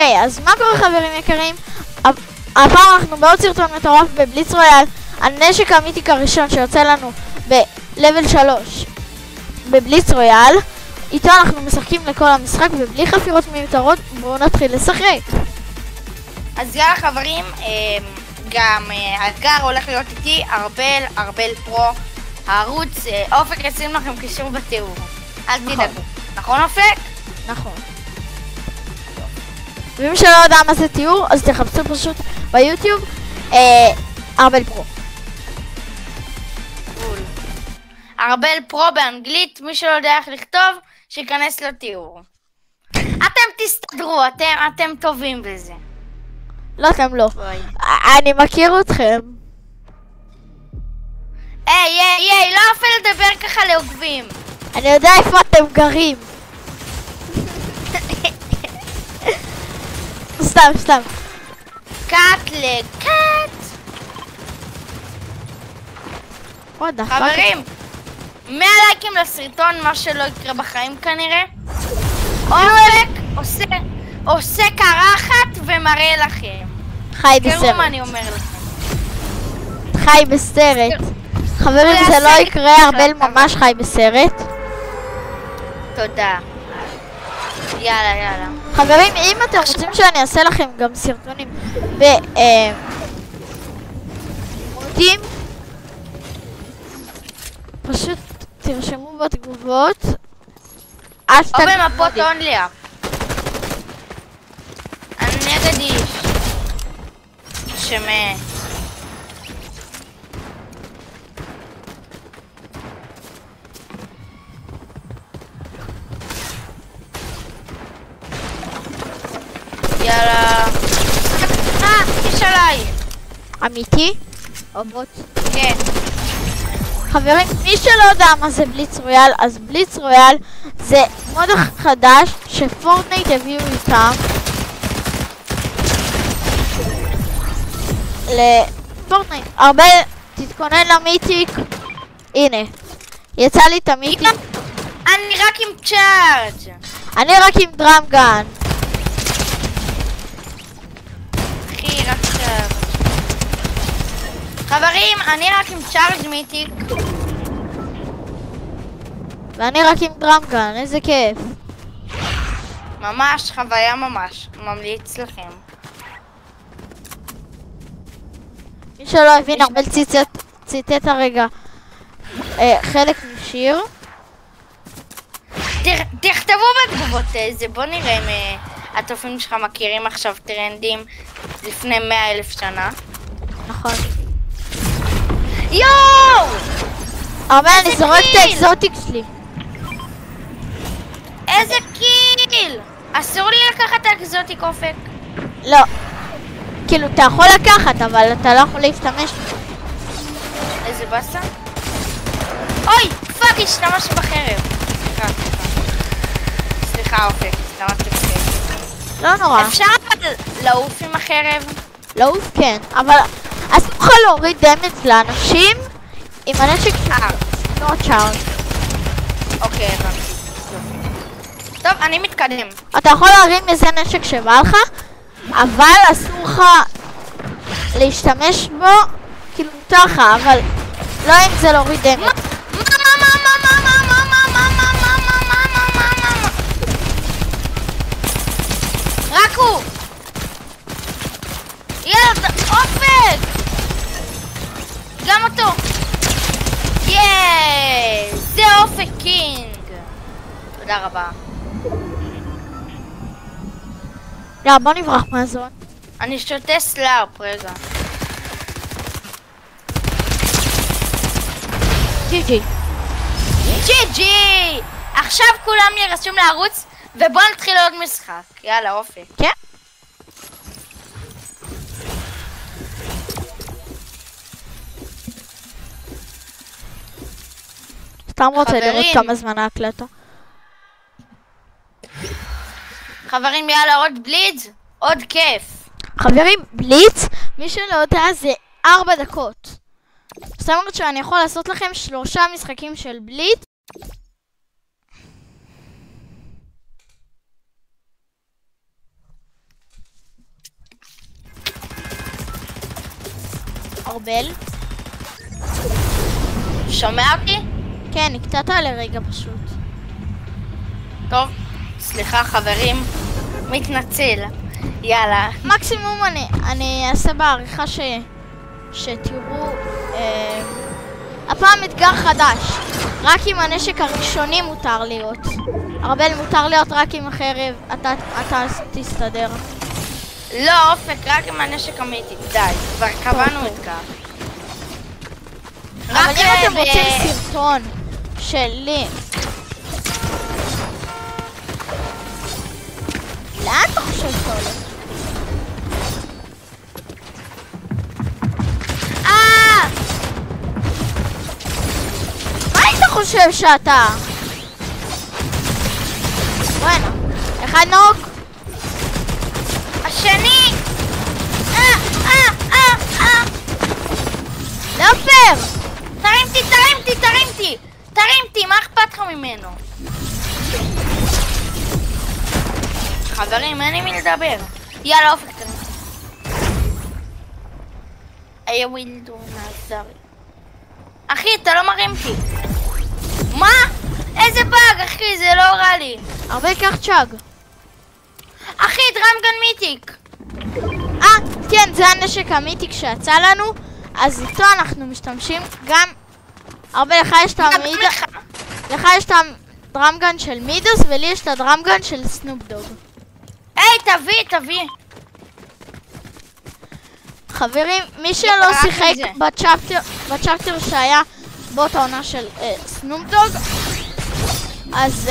אוקיי, אז מה קורה חברים יקרים? הפעם אנחנו בעוד סרטון מטורף בבליץ רויאל, הנשק המיתיק הראשון שיוצא לנו בלבל 3 בבליץ רויאל. איתו אנחנו משחקים לכל המשחק ובלי חפירות מיותרות. בואו נתחיל לשחק. אז יאללה חברים, גם אתגר הולך להיות איתי, ארבל פרו, הערוץ. אופק ישים לכם קישור בתיאור, אל תדאגו. נכון אופק? נכון. ומי שלא יודע מה זה תיאור, אז תחפשו פשוט ביוטיוב ארבל פרו. ארבל פרו באנגלית, מי שלא יודע איך לכתוב, שיכנס לתיאור. אתם תסתדרו, אתם טובים בזה. לא, אתם לא. אני מכיר אתכם. היי, לא אפילו לדבר ככה לעוקבים. אני יודע איפה אתם גרים. סתם. קאט לקאט. חברים, 100 לייקים לסרטון, מה שלא יקרה בחיים כנראה. אופק עושה קרחת ומראה לכם. חי בסרט. תראו מה אני אומר לכם. חי בסרט. חברים, זה לא יקרה, ארבל ממש חי בסרט. תודה. יאללה. חברים, אם אתם רוצים שאני אעשה לכם גם סרטונים מודים, פשוט תרשמו בתגובות או במפות אונליה. אני נגד איש שמת. יאללה. יש עליי. אמיתי? או בוט? כן. חברים, מי שלא יודע מה זה בליץ רויאל, אז בליץ רויאל זה מוד חדש שפורטנייט הביאו איתם לפורטנייט. הרבה תתכונן למיתיק. הנה, יצא לי את המיתיק. אני רק עם צ'ארג'. אני רק עם דראם גן. אחי, רק צ'ארג'. חברים, אני רק עם צ'ארג' מיתיק. ואני רק עם דראם גן, איזה כיף. ממש, חוויה ממש. ממליץ לכם. מי שלא הבין, ארבל ציטט הרגע חלק משיר. תכתבו בתגובות איזה, בוא נראה אם התופעים שלך מכירים עכשיו טרנדים לפני 100,000 שנה. נכון. יואו! ארבל, אני זורק את האקזוטיק שלי. איזה קיל! אסור לי לקחת את האקזוטיק אופק. לא. כאילו, אתה יכול לקחת, אבל אתה לא יכול להשתמש. איזה בסה? אוי! פאק, השתמש בחרב. סליחה אופק, השתמשתי בחרב. לא נורא. אפשר לעוף עם החרב? לעוף כן, אבל אסור לך להוריד דמג' לאנשים עם הנשק לא צ'ארג'. אוקיי, הבנתי. טוב, אני מתקדם. אתה יכול להרים איזה נשק שבא לך, אבל אסור לך להשתמש בו, כאילו מותר לך, אבל לא אם זה להוריד דמג'. רק הוא! יאללה, אופק! גם אותו! זה אופק קינג! תודה רבה. יאללה, בוא נברח מהזון. אני שותה סלארפ, רגע. ג'י. עכשיו כולם ירשום לערוץ ובוא נתחיל עוד משחק. יאללה, אופק. כן. סתם רוצה לראות כמה זמן ההקלטה. חברים, יאללה, עוד בליץ, עוד כיף. חברים, בליץ, מי שלא יודע, זה 4 דקות. זאת אומרת שאני יכול לעשות לכם 3 משחקים של בליץ. ארבל. שומע אותי? כן, נקטעת לרגע פשוט. טוב, סליחה חברים, מתנצל. יאללה. מקסימום אני אעשה בעריכה שתראו הפעם אתגר חדש. רק עם הנשק הראשוני מותר להיות. ארבל, מותר להיות רק עם החרב. אתה תסתדר. לא, אופק, רק עם הנשק אמיתי. די, כבר קבענו אתגר. אבל אם אתם רוצים סרטון שלי, לאן אתה חושב שאתה הולך? מה היית חושב שאתה? וואנה, אחד נוק. השני! לא פייר! תרימתי, מה אכפת לך ממנו? חברים, אין לי מי לדבר. יאללה, אופק, תרימתי. I will do my אחי, אתה לא מרימתי. מה? איזה באג, אחי, זה לא רע לי. הרבה כך צ'אג. אחי, דרמגן מיתיק. כן, זה הנשק המיתיק שיצא לנו, אז איתו אנחנו משתמשים גם. הרבה, לך יש את הדרמגן של מידוס, ולי יש את הדרמגן של סנופ דוג. היי, תביא. חברים, מי שלא שיחק בצ'פטר שהיה באותה עונה של סנופ דוג, אז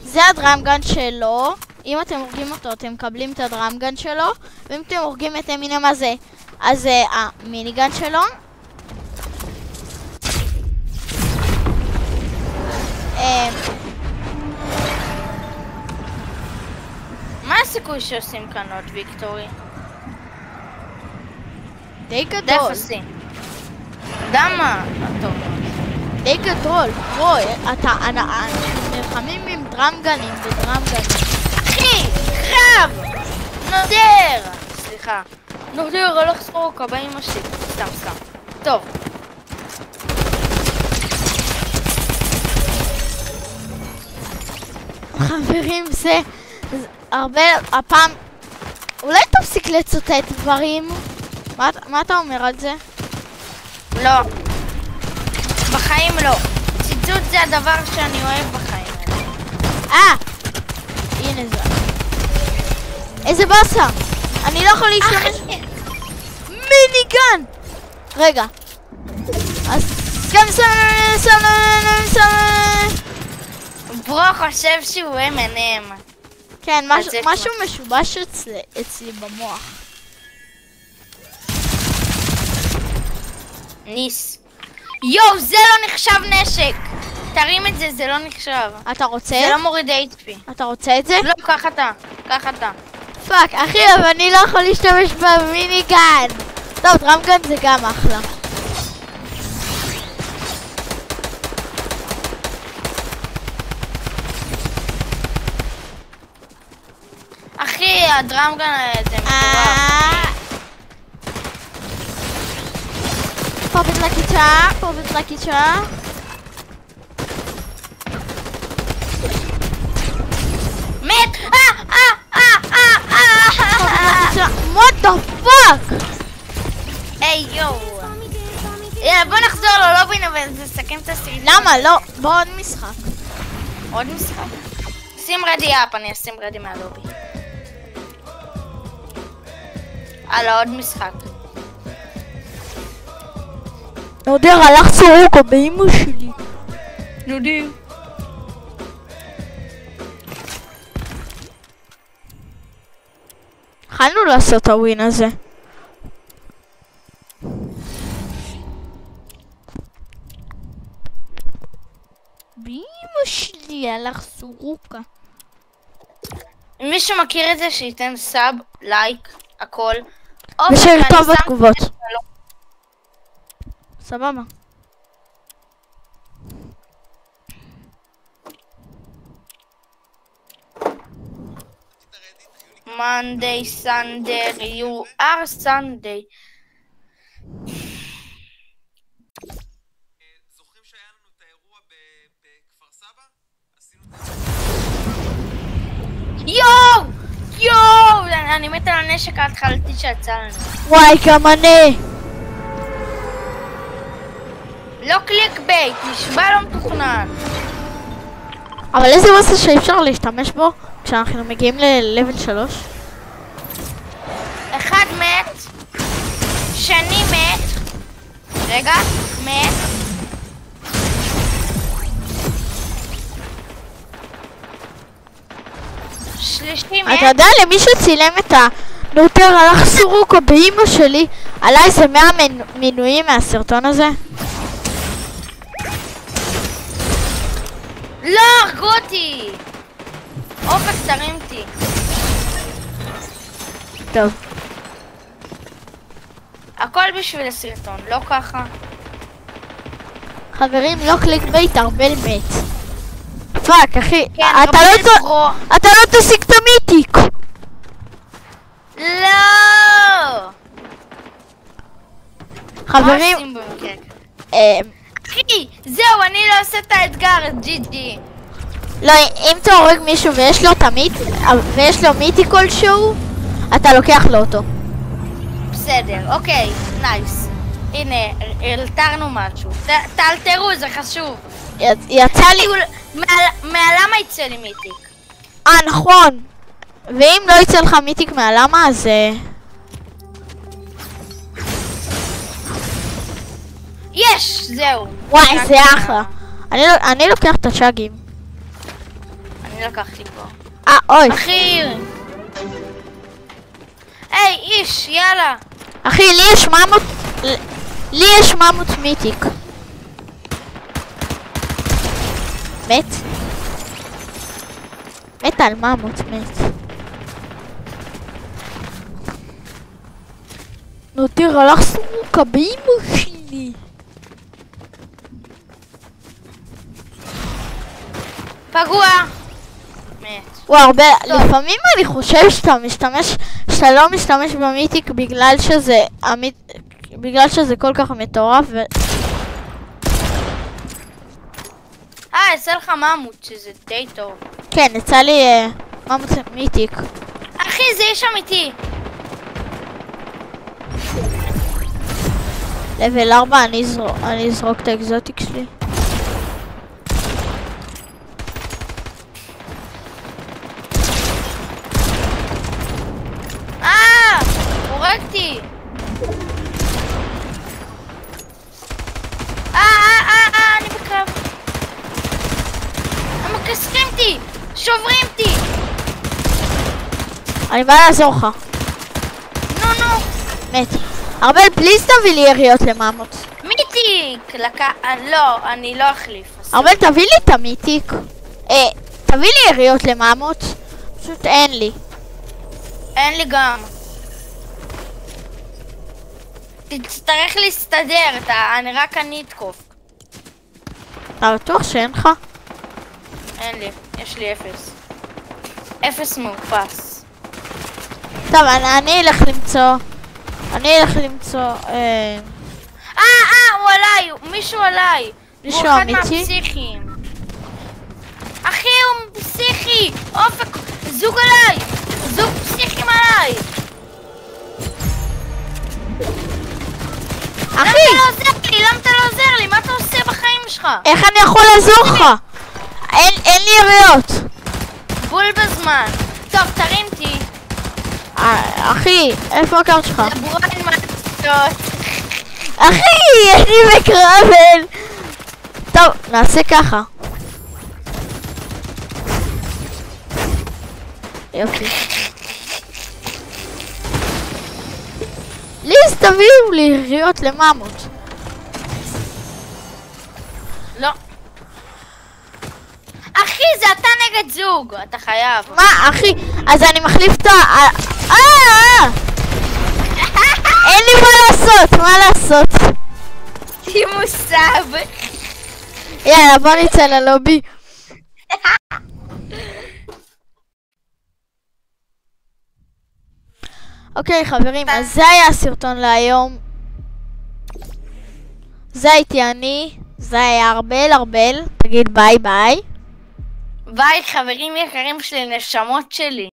זה הדרמגן שלו. אם אתם הורגים אותו, אתם מקבלים את הדרמגן שלו, ואם אתם הורגים את אמינם הזה, אז זה המיניגן שלו. מה הסיכוי שעושים כאן עוד ויקטורי? די גדול. דמה? טוב. די גדול. בואי, אנחנו נלחמים עם דרמגנים ודרמגנים. אחי! חרב! נודר! סליחה. נודר, הולך סרוק, הבא אמא שלי. סתם. טוב. חברים, זה הרבה, הפעם, אולי תפסיק לצוטט דברים? מה אתה אומר על זה? לא. בחיים לא. ציטוט זה הדבר שאני אוהב בחיים. הנה זה. איזה באסה. אני לא יכול להשתמש. מיניגן! רגע. אז גם ברו חושב שהוא M&M. כן, משהו משובש אצלי במוח. ניס. יואו, זה לא נחשב נשק. תרים את זה, זה לא נחשב. אתה רוצה? זה לא מוריד HP. אתה רוצה את זה? לא, קח אתה. פאק, אחי, אבל אני לא יכול להשתמש במיניגן. טוב, דרמגן זה גם אחלה. אחי, הדרמגן זה מטורף. Pop it like it's hot, pop it like it's hot. מת! What the fuck? היי יואו. יאללה, בוא נחזור ללובי ונסכם את הסרטון. למה? לא, בוא עוד משחק. עוד משחק? שים רדי אפ, אני אשים רדי מהלובי. הלאה, עוד משחק. נודר, הלך סורוקה באמא שלי. נודר. יכלנו לעשות את הווין הזה. באמא שלי הלך סורוקה. אם מישהו מכיר את זה, שייתן סאב, לייק, הכל. ושיכתוב בתגובות. סבבה. Monday, Sunday, you are Sunday. אני מת על הנשק ההתחלתי שיצא לנו. וואי, גם אני. לא קליק בייט, נשבע לא מתוכנן. אבל איזה מסע שאי אפשר להשתמש בו כשאנחנו מגיעים ל-level 3? אחד מת, שני מת, רגע, מת. שלישי מת. אתה יודע, למי שצילם את הנוטר הלך סורוקה באמא שלי, עלה איזה 100 מינויים מהסרטון הזה. לא, הרגו אותי! אופק תרים אותי. טוב. הכל בשביל הסרטון, לא ככה. חברים, לא קליק בייט, ארבל מת. פאק, אחי, כן, אתה לא תשיג את המיתיק. לא! חברים, מה עושים במקרה? אחי, זהו, אני לא עושה את האתגר, ג'י ג'י. לא, אם אתה הורג מישהו ויש לו תמיד, ויש לו מיתי כלשהו, אתה לוקח לו אותו. בסדר, אוקיי, נייס. הנה, אלתרנו משהו. תאלתרו, זה חשוב. יצא לי... מהלמה יצא לי מיתיק? נכון. ואם לא יצא לך מיתיק מהלמה, אז... יש, זהו. וואי, זה אחלה. אני לוקח את הצ'אגים. אני לקחתי פה. אוי. אחי! היי, איש, יאללה. אחי, לי יש ממות מיתיק. מת? מת על ממות, מת. נותיר הלך סורוקה באמא שלי. פגוע. מת. וואו, לפעמים אני חושב שאתה לא משתמש במיתיק בגלל שזה כל כך מטורף יצא לך ממות, שזה די טוב. כן, יצא לי ממות מיתיק. אחי, זה איש אמיתי. לבל 4 אני אזרוק את האקזוטיק שלי. הורגתי. אני בקרב. הם מקסקים אותי, שוברים אותי. אני באה לעזור לך. נו. מת. ארבל, פליז תביא לי יריות לממות. מיתיק! לא, אני לא אחליף. ארבל, תביא לי את המיתיק. תביא לי יריות לממות. פשוט אין לי. אין לי גם. תצטרך להסתדר, אני אתקוף. אתה בטוח שאין לך? אין לי, יש לי 0. 0 מאופס. טוב, אני אלך למצוא. הוא עליי, מישהו עליי. מישהו הוא אחד אמיתי? מהפסיכים. אחי, הוא פסיכי. אופק, זוג עליי. זוג פסיכים עליי. אחי! למה אתה לא עוזר לי? מה אתה עושה בחיים שלך? איך אני יכול לעזור לך? אין לי יריות. בול בזמן. טוב, תרים אותי. אחי, איפה הקארט שלך? דברו על מעצות. אחי, אני בקרבל. טוב, נעשה ככה. יופי. ליז, תביאו לי יריות לממות. לא. אחי, זה אתה נגד זוג. אתה חייב. מה, אחי? אז אני מחליף את אין לי מה לעשות? שימו סב. יאללה, בוא נצא ללובי. אוקיי, חברים, אז זה היה הסרטון להיום. זה הייתי אני, זה היה ארבל, תגיד ביי ביי. ביי, חברים יקרים שלי, נשמות שלי.